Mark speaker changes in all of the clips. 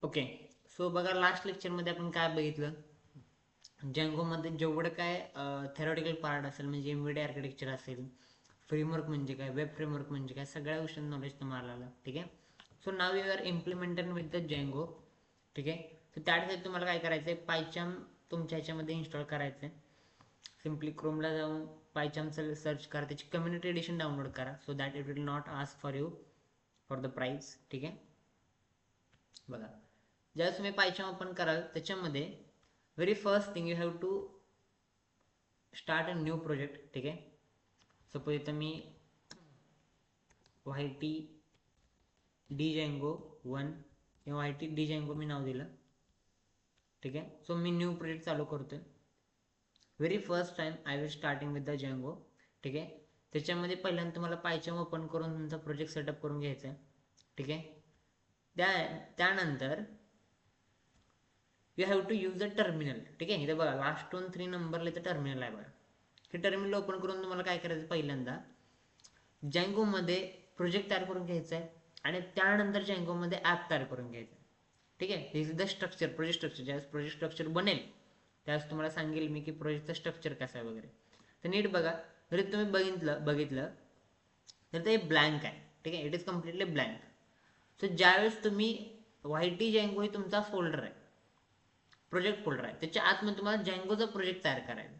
Speaker 1: Okay. So बघा, last लेक्चरमध्ये आपण काय बघितलं, मध्ये जेवढं काय थेरॉटिकल पार्ट असेल, म्हणजे एमव्हीडी आर्किटेक्चर असेल, फ्रेमवर्क म्हणजे काय, वेब फ्रेमवर्क म्हणजे काय, सगळ्या गोष्टी नॉलेज तुम्हाला आलं. ठीक आहे. So now you are implemented with the Django. ठीक आहे. तर त्यासाठी तुम्हाला काय करायचं आहे, पायचाम तुमच्या ह्याच्यामध्ये इन्स्टॉल करायचं आहे. सिम्पली क्रोमला जाऊन पायचामचं सर्च करा, त्याची कम्युनिटी एडिशन डाउनलोड करा, so that it will not ask for you for the price. ठीक आहे. बघा, ज्यावेळेस तुम्ही पायचाम ओपन कराल, त्याच्यामध्ये very first thing you have to start a new project. ठीक आहे. सपोज इथं मी वाय टी डी जँगो 1 किंवा वाय टी डी जँगो मी नाव दिलं. ठीक आहे. सो मी न्यू प्रोजेक्ट चालू करतोय. Very first time I will starting with the Django. ठीक आहे. त्याच्यामध्ये पहिल्यांदा तुम्हाला पायचाम ओपन करून तुमचा प्रोजेक्ट सेटअप करून घ्यायचा आहे. ठीक आहे. त्यानंतर you have to use the terminal. ठीक आहे. इथे बघा, लास्ट 3 नंबरला इथं टर्मिनल आहे बघा. हे टर्मिनल ओपन करून तुम्हाला काय करायचं, पहिल्यांदा जँगोमध्ये प्रोजेक्ट तयार करून घ्यायचा आहे आणि त्यानंतर जँगोमध्ये ॲप तयार करून घ्यायचं आहे. ठीक आहे. This is the structure, project structure. ज्यावेळेस प्रोजेक्ट स्ट्रक्चर बनेल त्यावेळेस तुम्हाला सांगेल मी की प्रोजेक्टचं स्ट्रक्चर कसं आहे वगैरे. तर नीट बघा, जरी तुम्ही बघितलं तर ते ब्लँक आहे. ठीक आहे. It is completely blank. So ज्यावेळेस तुम्ही वाय टी जँगो ही तुमचा फोल्डर आहे, प्रोजेक्ट फोल्डर आहे, त्याच्या आतमध्ये तुम्हाला जँगोचा प्रोजेक्ट तयार करायचा.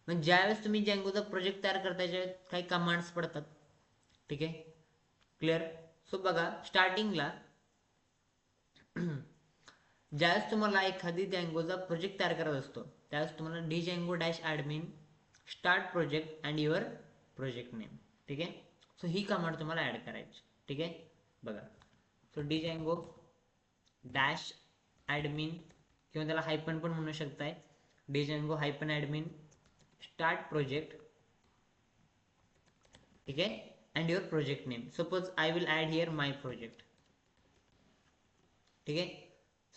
Speaker 1: मग ज्यावेळेस तुम्ही जँगोचा प्रोजेक्ट तयार करता, त्याच्यात काही कमांड्स पडतात. ठीक आहे. क्लिअर. सो बघा, स्टार्टिंगला ज्यावेळेस तुम्हाला एखादी जँगोचा प्रोजेक्ट तयार करत असतो, त्यावेळेस तुम्हाला Django dash admin start project and your project name. ठीक आहे. सो ही कमांड तुम्हाला ॲड करायची. ठीक आहे. बघा, so Django dash admin किंवा त्याला हायपन पण म्हणू शकताय, Django hyphen admin start project. ठीक आहे. And your project name. Suppose I will add here my project. ठीक आहे.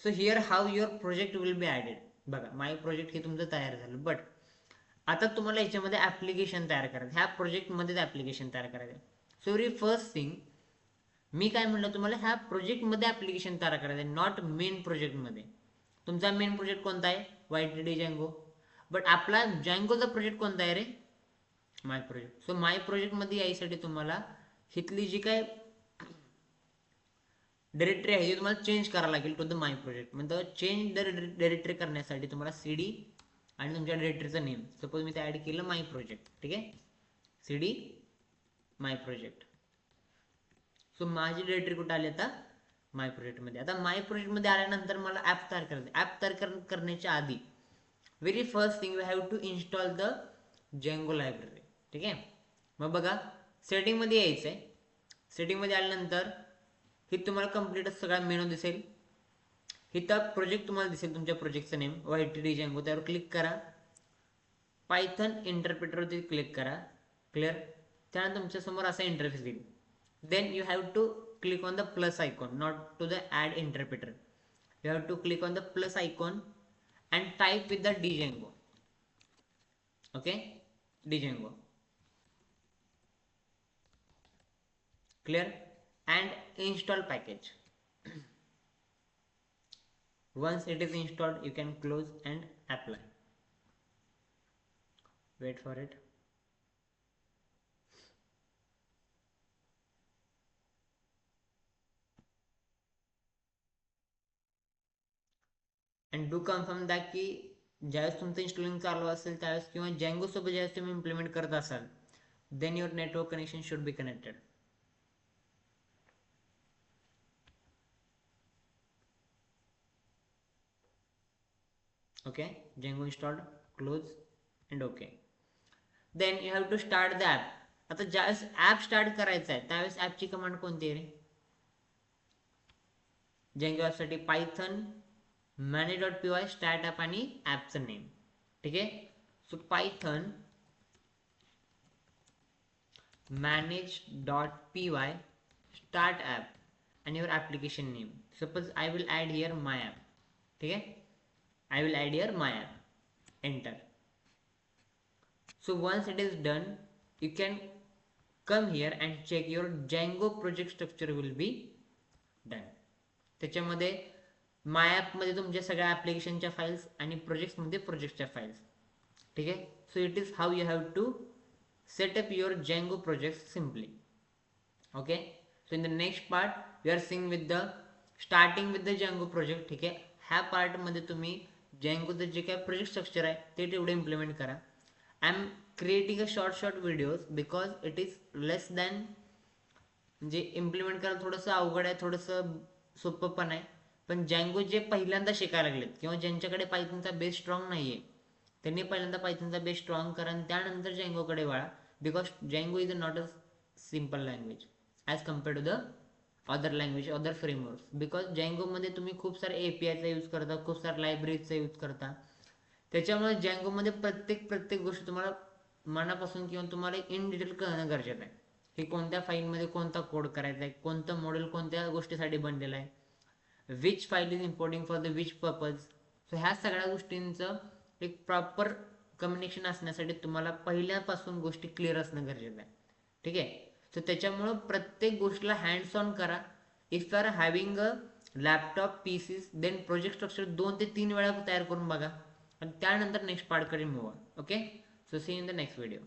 Speaker 1: So here how your project will be added. बघा, माय प्रोजेक्ट हे तुमचं तयार झालं. बट आता तुम्हाला याच्यामध्ये ॲप्लिकेशन तयार करायचं, ह्या प्रोजेक्टमध्येच ॲप्लिकेशन तयार करायचं. सो व्हेरी फर्स्ट थिंग मी काय म्हणलं तुम्हाला, ह्या प्रोजेक्टमध्ये ॲप्लिकेशन तयार करायचं आहे, नॉट मेन प्रोजेक्टमध्ये. तुमचा मेन प्रोजेक्ट कोणता आहे, वाय टी डी जँगो. बट आपला जँगोचा प्रोजेक्ट कोणता आहे रे, माय प्रोजेक्ट. सो माय प्रोजेक्टमध्ये यायसाठी तुम्हाला इथली जी काय डायरेक्टरी आहे ती तुम्हाला चेंज करावं लागेल टू द माय प्रोजेक्ट. म्हणजे चेंज द डायरेक्टरी करण्यासाठी तुम्हाला सी डी आणि तुमच्या डायरेक्टरीचं नेम, सपोज मी ते ॲड केलं माय प्रोजेक्ट. ठीक आहे. सी डी माय प्रोजेक्ट. सो माझी डायरेक्टरी कुठे आली आता, माय प्रोजेक्टमध्ये. आता माय प्रोजेक्टमध्ये आल्यानंतर मला ॲप तयार करायचं. ॲप तयार करण्याच्या आधी very first thing you have to install the Django library. ठीक आहे. मग बघा, सेटिंगमध्ये यायचं आहे. सेटिंगमध्ये आल्यानंतर हे तुम्हाला कम्प्लीट सगळा मेनू दिसेल. इथं प्रोजेक्ट तुम्हाला दिसेल, तुमच्या प्रोजेक्टचं नेम वाय टी डी जँगो. त्यावर क्लिक करा. पायथन इंटरप्रिटरवरती क्लिक करा. क्लिअर. त्यानंतर तुमच्या समोर असा इंटरफेस येईल. Then you have to click on the plus icon, not to the add interpreter. You have to click on the plus icon and type with the django. Okay, django. Clear. And install package. Once it is installed, you can close and apply. Wait for it. And do confirm that की ज्यावेळेस तुमचं installing चालू असेल त्यावेळेस किंवा जँगो सोबत ज्यावेळेस तुम्ही इम्प्लिमेंट करत असाल, then your network connection should be connected. Okay, Django installed, close and okay. Then you have to start the app. आता ज्यावेळेस ॲप स्टार्ट करायचं आहे त्यावेळेस ॲपची कमांड कोणती आहे रे, Django ॲपसाठी पायथन manage.py स्टार्ट ॲप आणि ॲपचं नेम. ठीक आहे. So Python manage.py start app and your application name. Suppose I will add here my app. ठीक है. I will add here my app. Enter. So once it is done, you can come here and check your Django project structure will be done. त्याच्यामध्ये मायॲपमध्ये तुमच्या सगळ्या ॲप्लिकेशनच्या files आणि प्रोजेक्ट्समध्ये प्रोजेक्टच्या files. ठीक आहे. So it is how you have to set up your Django project simply. Okay. So in the next part we are seeing with the starting with the Django project. ठीक आहे. ह्या पार्टमध्ये तुम्ही Djangoचं जे काय प्रोजेक्ट स्ट्रक्चर आहे ते तेवढे इम्प्लिमेंट करा. I am creating a short videos because it is less than, म्हणजे इम्प्लिमेंट करायला थोडंसं अवघड आहे, थोडंसं सोपं पण आहे. पण Django जे पहिल्यांदा शिकायला लागलेत किंवा ज्यांच्याकडे पायथनचा बेस स्ट्रॉंग नाही आहे त्यांनी पहिल्यांदा पायथनचा बेस स्ट्रॉंग करा आणि त्यानंतर Djangoकडे वळा. Because Django is not a simple language as compared to the other language, other frameworks. Because Djangoमध्ये तुम्ही खूप सारे APIचा यूज करता, खूप साऱ्या लायब्ररीजचा यूज करता. त्याच्यामुळे Djangoमध्ये प्रत्येक गोष्ट तुम्हाला मनापासून किंवा तुम्हाला इन डिटेल कळणं गरजेचं आहे की कोणत्या फाईलमध्ये कोणता कोड करायचा आहे, कोणतं मॉडेल कोणत्या गोष्टीसाठी बनलेलं आहे, which file is importing for the which purpose. So ह्या सगळ्या गोष्टींचं एक प्रॉपर कम्युनिकेशन असण्यासाठी तुम्हाला पहिल्यापासून गोष्टी क्लिअर असणं गरजेचं आहे. ठीक आहे. सो त्याच्यामुळं प्रत्येक गोष्टीला हँड्स ऑन करा. If you are having a laptop PCs then project structure 2 ते 3 वेळा तयार करून बघा आणि त्यानंतर नेक्स्ट पार्टकडे move. Okay. So see in the next video.